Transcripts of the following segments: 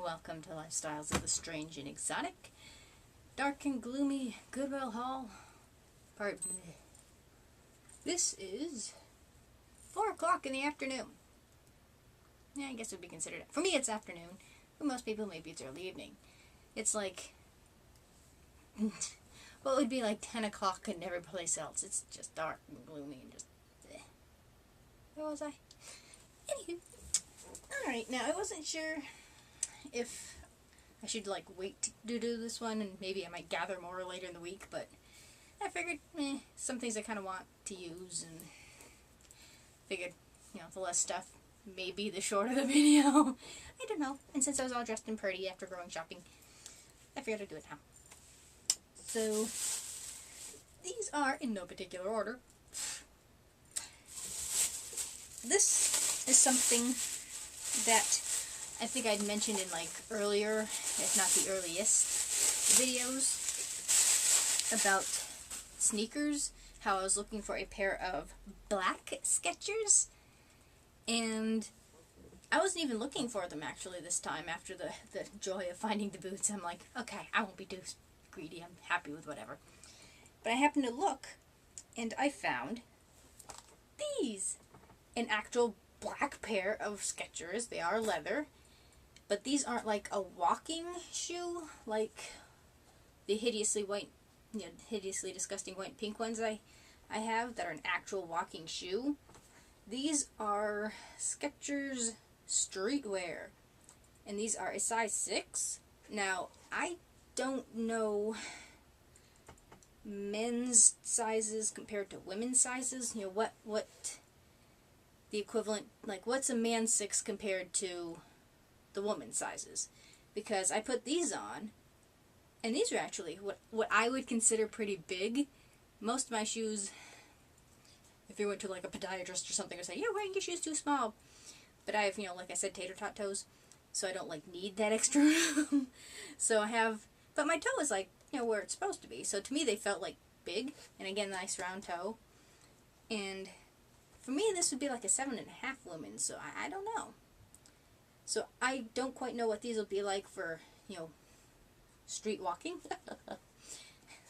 Welcome to Lifestyles of the Strange and Exotic. Dark and gloomy Goodwill Hall, part B. This is 4 o'clock in the afternoon. Yeah, I guess it would be considered. For me, it's afternoon. For most people, maybe it's early evening. It's like, well, it would be like 10 o'clock in every place else. It's just dark and gloomy and just, Where was I? Anywho. Alright, now I wasn't sure if I should wait to do this one, and maybe I might gather more later in the week, but I figured, some things I kind of want to use, and figured, the less stuff, maybe the shorter the video. I don't know. And since I was all dressed and pretty after going shopping, I figured I'd do it now. So, these are in no particular order. This is something that I think I'd mentioned in earlier, if not the earliest, videos about sneakers, how I was looking for a pair of black Skechers, and I wasn't even looking for them actually this time after the joy of finding the boots. I'm like, okay, I won't be too greedy, I'm happy with whatever. But I happened to look, and I found these, an actual black pair of Skechers. They are leather. But these aren't like a walking shoe, like the hideously white, hideously disgusting white and pink ones I have that are an actual walking shoe. These are Skechers streetwear, and these are a size 6. Now, I don't know men's sizes compared to women's sizes. What the equivalent, what's a man's 6 compared to the woman's sizes, because I put these on, and these are actually what I would consider pretty big. Most of my shoes, if you went to a podiatrist or something, would say, you're wearing your shoes too small. But I have, like I said, tater tot toes, so I don't need that extra room. So I have, but my toe is where it's supposed to be. So to me, they felt big, and again, nice round toe. And for me, this would be a 7.5 women's. So I don't know. So I don't quite know what these will be like for, street walking.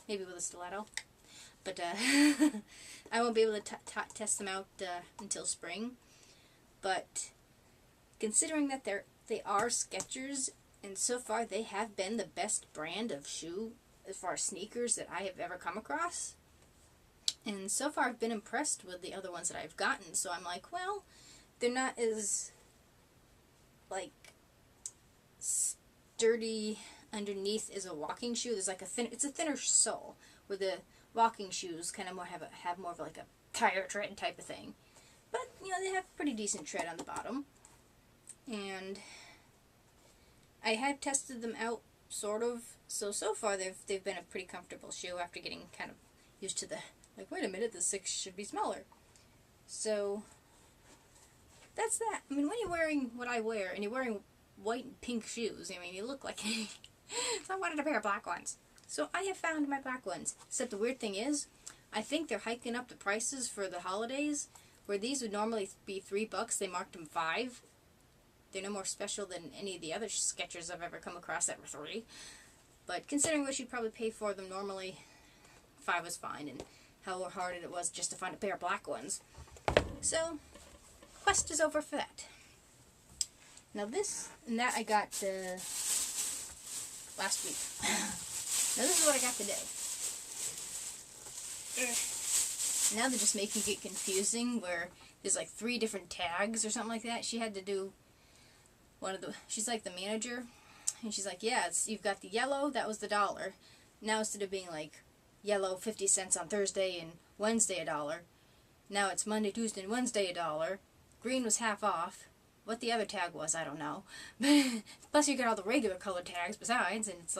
Maybe with a stiletto. But I won't be able to test them out until spring. But considering that they are Skechers, and so far they have been the best brand of shoe as far as sneakers that I have ever come across. And so far I've been impressed with the other ones that I've gotten. So I'm like, well, they're not as sturdy underneath is a walking shoe. There's it's a thinner sole, where the walking shoes kind of have more of a tire tread type of thing. But they have pretty decent tread on the bottom, and I have tested them out sort of. So far they've been a pretty comfortable shoe after getting kind of used to the wait a minute, the 6 should be smaller. So that's that. I mean, when you're wearing what I wear, and you're wearing white and pink shoes, you look like so I wanted a pair of black ones. So I have found my black ones. Except the weird thing is, I think they're hiking up the prices for the holidays, where these would normally be $3, they marked them $5. They're no more special than any of the other Skechers I've ever come across that were $3. But considering what you'd probably pay for them normally, $5 was fine, and how hard it was just to find a pair of black ones. So quest is over for that. Now this and that I got last week. Now this is what I got today. Now they're just making it confusing, where there's 3 different tags or something like that. She had to do she's the manager, and she's yeah, you've got the yellow, that was the $1. Now instead of being yellow 50 cents on Thursday and Wednesday $1, now it's Monday, Tuesday, and Wednesday $1. Green was half off. What the other tag was, I don't know. Plus you got all the regular color tags besides, and it's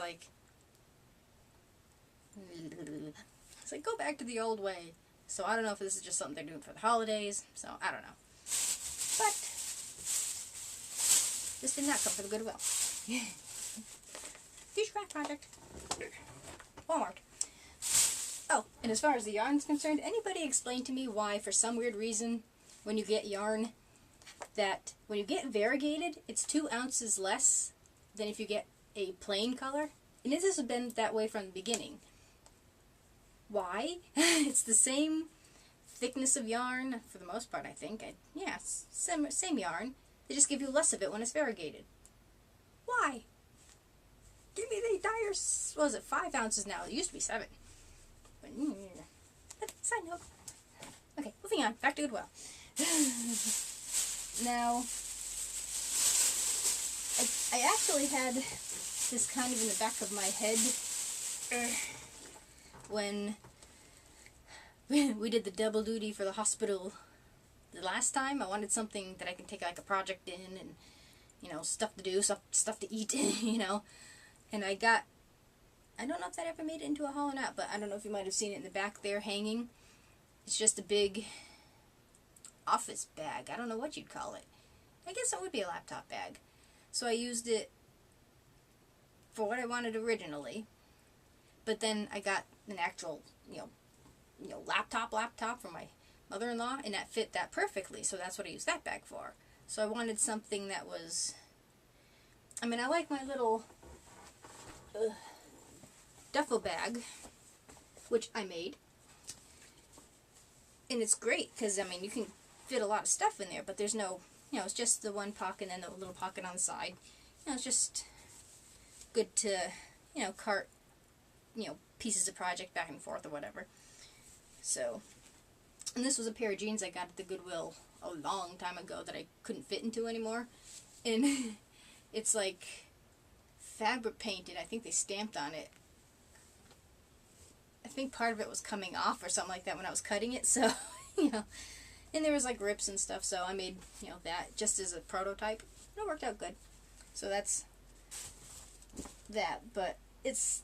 go back to the old way. So I don't know if this is just something they're doing for the holidays, so I don't know. But this did not come from Goodwill. Future craft project. Walmart. Oh, and as far as the yarn's concerned, anybody explain to me why, for some weird reason, when you get yarn, that when you get variegated, it's 2 ounces less than if you get a plain color. And this has been that way from the beginning. Why? It's the same thickness of yarn for the most part, I think. Yeah, same yarn. They just give you less of it when it's variegated. Why? Give me the entire, what was it, 5 ounces now. It used to be 7. But side note. Okay, moving on. Back to Goodwill. Now, I actually had this kind of in the back of my head when we did the double duty for the hospital the last time. I wanted something that I can take like a project in and, you know, stuff to do, stuff to eat, you know. And I don't know if that ever made it into a haul or not, but I don't know if you might have seen it in the back there hanging. It's just a big office bag. I don't know what you'd call it. I guess it would be a laptop bag. So I used it for what I wanted originally, but then I got an actual, laptop from my mother-in-law, and that fit that perfectly, so that's what I used that bag for. So I wanted something that was, I like my little duffel bag, which I made, and it's great, because, you can fit a lot of stuff in there, but there's no, it's just the one pocket and then the little pocket on the side. It's just good to, cart, pieces of project back and forth or whatever. So, and this was a pair of jeans I got at the Goodwill a long time ago that I couldn't fit into anymore. And it's like fabric painted. I think they stamped on it. I think part of it was coming off or something like that when I was cutting it. So, and there was like rips and stuff. So I made, that just as a prototype. And it worked out good. So that's that. But it's,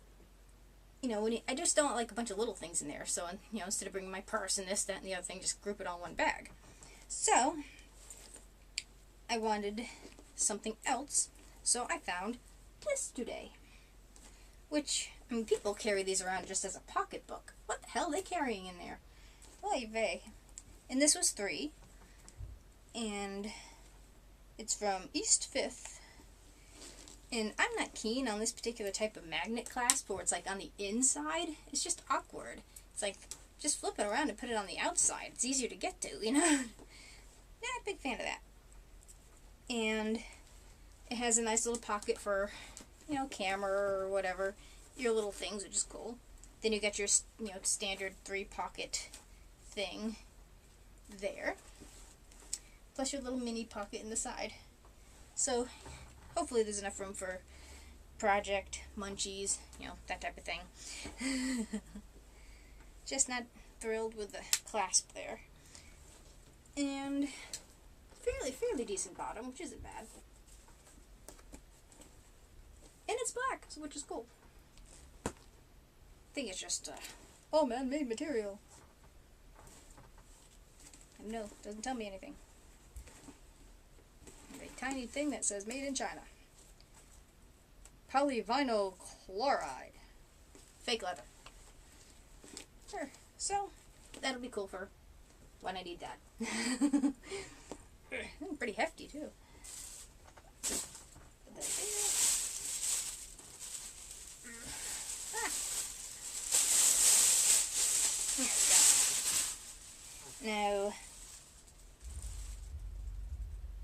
I just don't like a bunch of little things in there. So, instead of bringing my purse and this, that, and the other thing, just group it all in one bag. So, I wanted something else. So I found this today. Which, people carry these around just as a pocketbook. What the hell are they carrying in there? Oy vey. And this was 3. And it's from East 5th. And I'm not keen on this particular type of magnet clasp where it's like on the inside. It's just awkward. It's like, just flip it around and put it on the outside. It's easier to get to, Not a big fan of that. And it has a nice little pocket for, camera or whatever. Your little things, which is cool. Then you got your, standard 3-pocket thing there. Plus your little mini pocket in the side. So, hopefully there's enough room for project, munchies, that type of thing. Just not thrilled with the clasp there. And fairly decent bottom, which isn't bad. And it's black, which is cool. I think it's just, all man-made material. No, doesn't tell me anything. A tiny thing that says made in China. Polyvinyl chloride. Fake leather. Sure. So, that'll be cool for when I need that. Pretty hefty, too. Put that there. There we go. Now,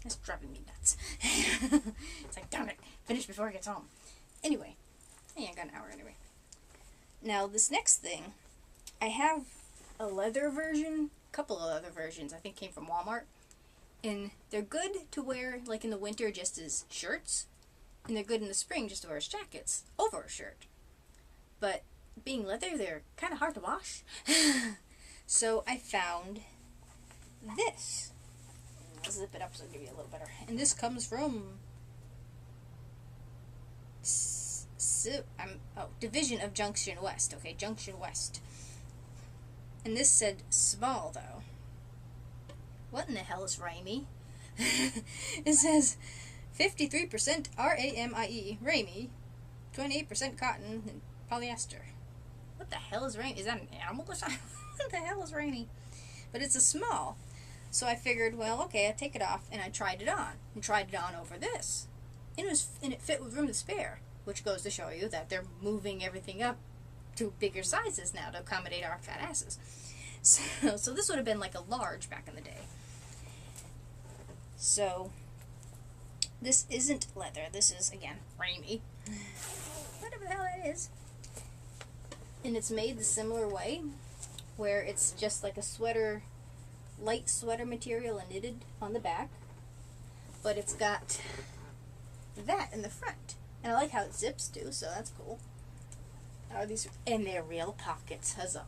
that's driving me nuts. It's like, darn it, finish before it gets home. Anyway, I got an hour anyway. Now, this next thing, I have a leather version, a couple of leather versions, I think came from Walmart. And they're good to wear, like in the winter, just as shirts. And they're good in the spring just to wear as jackets over a shirt. But being leather, they're kind of hard to wash. So I found this. I'll zip it up so I'll give you a little better. And this comes from Division of Junction West. Okay, Junction West. And this said small, though. What in the hell is Ramie? It says 53% RAMIE, Ramie, 28% cotton, and polyester. What the hell is Ramie? Is that an animal or something? What the hell is Ramie? But it's a small. So I figured, well, okay, I take it off, and I tried it on. And tried it on over this. and it fit with room to spare, which goes to show you that they're moving everything up to bigger sizes now to accommodate our fat asses. So this would have been like a large back in the day. So this isn't leather. This is, again, Ramy. Whatever the hell that is. And it's made the similar way, where it's just like a sweater, light sweater material and knitted on the back. But it's got that in the front. And I like how it zips too, so that's cool. And they're real pockets, huzzah.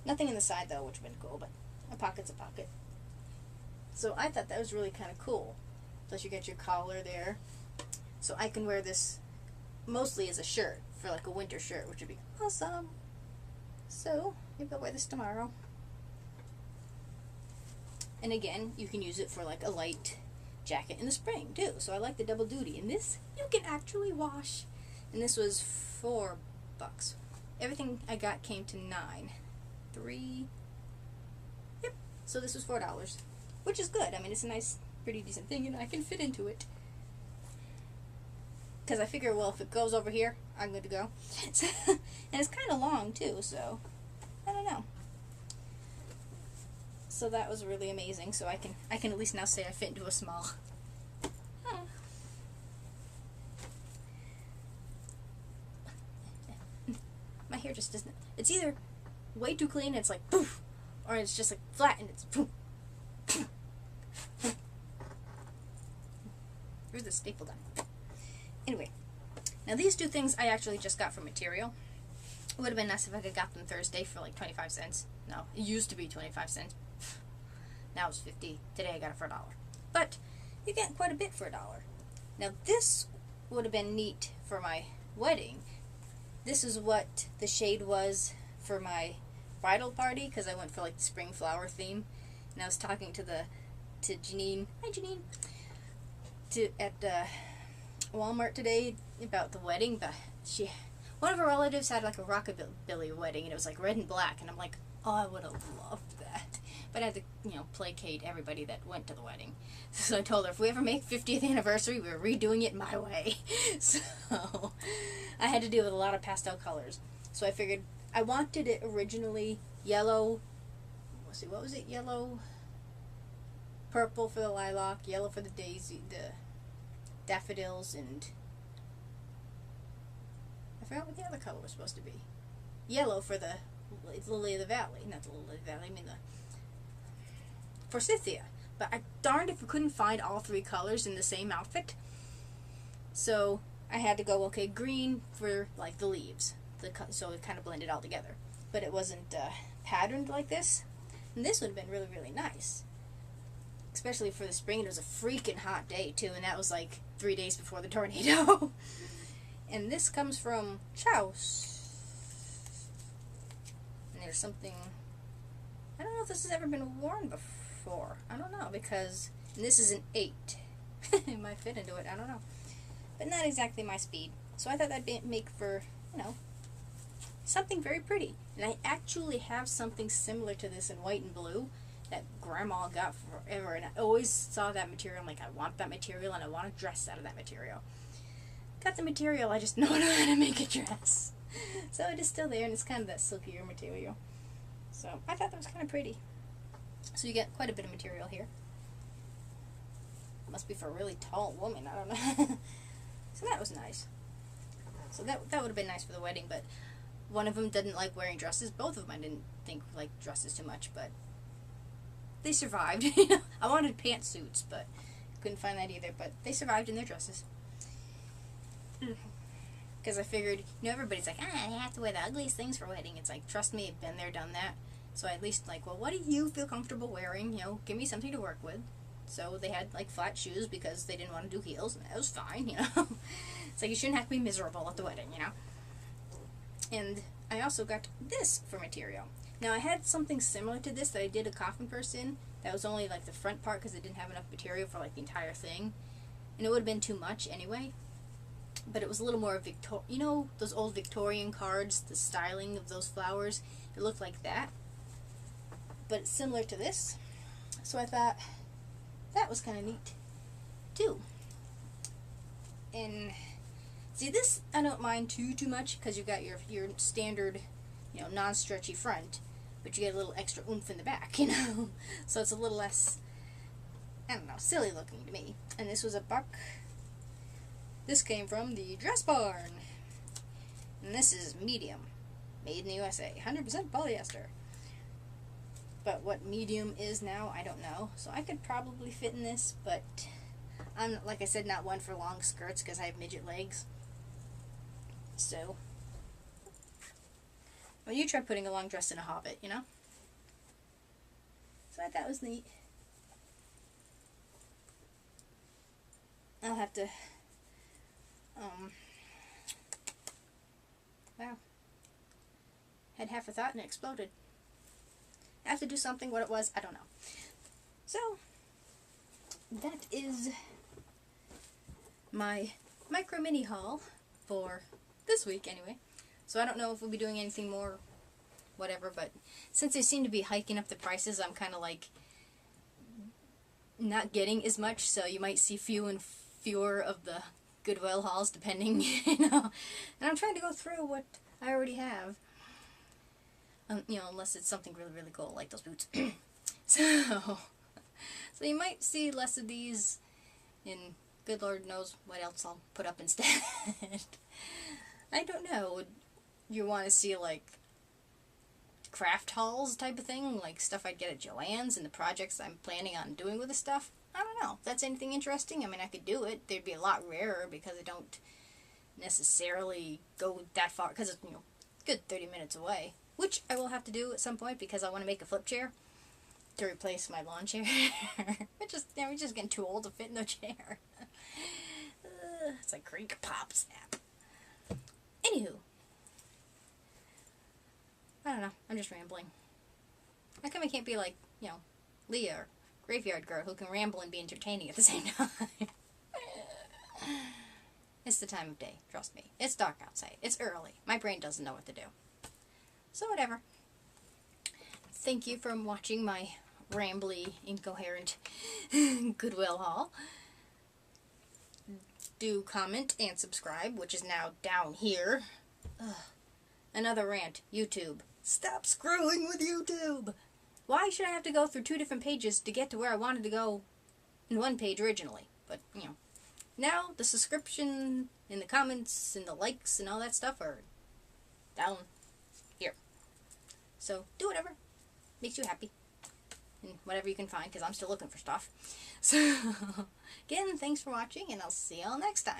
Nothing in the side though, which would have been cool, but a pocket's a pocket. So I thought that was really kind of cool. Plus you get your collar there. So I can wear this mostly as a shirt, for like a winter shirt, which would be awesome. So maybe I'll wear this tomorrow. And again, you can use it for like a light jacket in the spring too. So I like the double duty. And this you can actually wash. And this was $4. Everything I got came to $9. 3. Yep. So this was $4, which is good. I mean, it's a nice, pretty decent thing, and I can fit into it. Because I figure, well, if it goes over here, I'm good to go. And it's kind of long too, so I don't know. So that was really amazing. So I can at least now say I fit into a small. My hair just doesn't. It's either way too clean and it's like poof, or it's just like flat and it's poof. Here's the staple gun. Anyway, now these two things I actually just got from Material. It would have been nice if I could got them Thursday for like 25 cents. No, it used to be 25 cents. Now it's 50. Today I got it for $1. But you get quite a bit for $1. Now this would have been neat for my wedding. This is what the shade was for my bridal party, because I went for like the spring flower theme. And I was talking to Janine. Hi Janine. At Walmart today about the wedding, but one of her relatives had like a rockabilly wedding, and it was like red and black, and I'm like, oh, I would have loved that. But I had to, placate everybody that went to the wedding. So I told her, if we ever make 50th anniversary, we're redoing it my way. So I had to deal with a lot of pastel colors. So I figured I wanted it originally yellow. Let's see, what was it? Yellow, purple for the lilac, yellow for the daisy, the daffodils, and I forgot what the other color was supposed to be. Yellow for the lily of the valley. Not the lily of the valley, I mean the forsythia. But I darned if we couldn't find all three colors in the same outfit. So I had to go, okay, green for like the leaves. So it kind of blended all together. But it wasn't patterned like this. And this would have been really, really nice. Especially for the spring. It was a freaking hot day too, and that was like 3 days before the tornado. And this comes from Chouse. And there's something, I don't know if this has ever been worn before. I don't know, because this is an 8. It might fit into it, I don't know. But not exactly my speed. So I thought that'd make for, something very pretty. And I actually have something similar to this in white and blue that Grandma got forever, and I always saw that material. I'm like, I want that material, and I want a dress out of that material. Got the material, I just don't know how to make a dress. So it is still there, and it's kind of that silkier material. So I thought that was kind of pretty. So you get quite a bit of material here. Must be for a really tall woman, I don't know. So that was nice. So that would have been nice for the wedding, but one of them didn't like wearing dresses. Both of them I didn't think liked dresses too much, but they survived. I wanted pantsuits, but couldn't find that either. But they survived in their dresses. Because I figured, everybody's like, you have to wear the ugliest things for a wedding. It's like, trust me, I've been there, done that. So I at least like, well, what do you feel comfortable wearing? Give me something to work with. So they had like flat shoes because they didn't want to do heels, and that was fine, It's like you shouldn't have to be miserable at the wedding, And I also got this for Material. Now I had something similar to this that I did a coffin purse in. That was only like the front part because it didn't have enough material for like the entire thing, and it would have been too much anyway. But it was a little more those old Victorian cards, the styling of those flowers. It looked like that, but it's similar to this. So I thought that was kind of neat too. And see, this I don't mind too much because you've got your standard, you know, non-stretchy front, but you get a little extra oomph in the back, you know. So it's a little less, I don't know, silly looking to me. And this was a buck. This came from the Dress Barn. And this is medium. Made in the USA. 100% polyester. But what medium is now, I don't know. So I could probably fit in this, but I'm, like I said, not one for long skirts because I have midget legs. So, when you try putting a long dress in a hobbit, you know? So I thought that was neat. I'll have to, wow. Had half a thought and it exploded. I have to do something. What it was, I don't know. So, that is my micro mini haul for this week anyway. So I don't know if we'll be doing anything more, whatever, but since they seem to be hiking up the prices, I'm kind of like not getting as much, so you might see fewer of the Goodwill hauls depending, you know. And I'm trying to go through what I already have. You know, unless it's something really, really cool, like those boots. So you might see less of these, and good Lord knows what else I'll put up instead. I don't know. Would you want to see, like, craft hauls type of thing? Like, stuff I'd get at Joann's and the projects I'm planning on doing with the stuff? I don't know. If that's anything interesting, I mean, I could do it. They'd be a lot rarer because I don't necessarily go that far, because it's, you know, good 30 minutes away. Which I will have to do at some point because I want to make a flip chair to replace my lawn chair. We're just getting too old to fit in the chair. It's like creak, pop, snap. Anywho. I don't know. I'm just rambling. How come I can't be like, you know, Leah or Graveyard Girl who can ramble and be entertaining at the same time? It's the time of day. Trust me. It's dark outside. It's early. My brain doesn't know what to do. So whatever. Thank you for watching my rambly, incoherent Goodwill haul. Do comment and subscribe, which is now down here. Ugh. Another rant. YouTube. Stop screwing with YouTube! Why should I have to go through 2 different pages to get to where I wanted to go in one page originally? But, you know. Now, the subscription and the comments and the likes and all that stuff are down here. So, do whatever makes you happy. And whatever you can find, because I'm still looking for stuff. So, again, thanks for watching, and I'll see y'all next time.